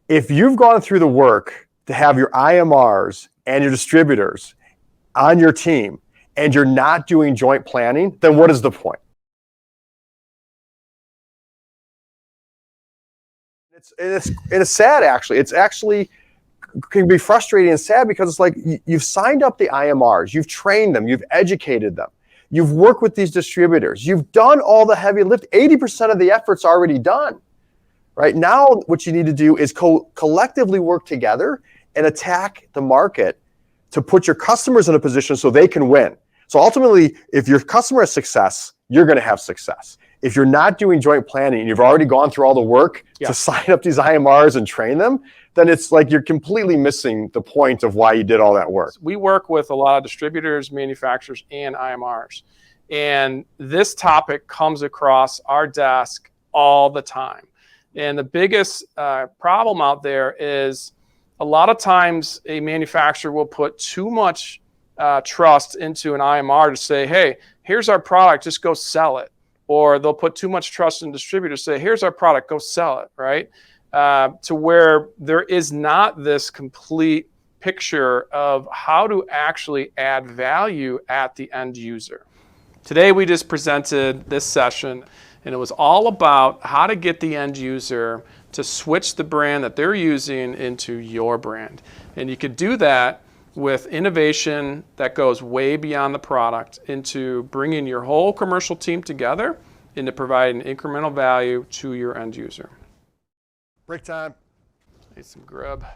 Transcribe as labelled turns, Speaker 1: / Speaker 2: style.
Speaker 1: If you've gone through the work to have your IMRs and your distributors on your team and you're not doing joint planning, then what is the point? It's sad, actually. It's actually can be frustrating and sad because it's like you've signed up the IMRs, you've trained them, you've educated them, you've worked with these distributors, you've done all the heavy lift. 80% of the effort's already done. Right now, what you need to do is collectively work together and attack the market to put your customers in a position so they can win. So ultimately, if your customer has success, you're going to have success. If you're not doing joint planning and you've already gone through all the work to sign up these IMRs and train them, then it's like you're completely missing the point of why you did all that work.
Speaker 2: We work with a lot of distributors, manufacturers, and IMRs. And this topic comes across our desk all the time. And the biggest problem out there is a lot of times a manufacturer will put too much trust into an IMR to say, hey, here's our product, just go sell it. Or they'll put too much trust in distributors, say, here's our product, go sell it, right? To where there is not this complete picture of how to actually add value at the end user. Today we just presented this session, and it was all about how to get the end user to switch the brand that they're using into your brand. And you could do that with innovation that goes way beyond the product into bringing your whole commercial team together into providing incremental value to your end user.
Speaker 1: Break time.
Speaker 2: Need some grub.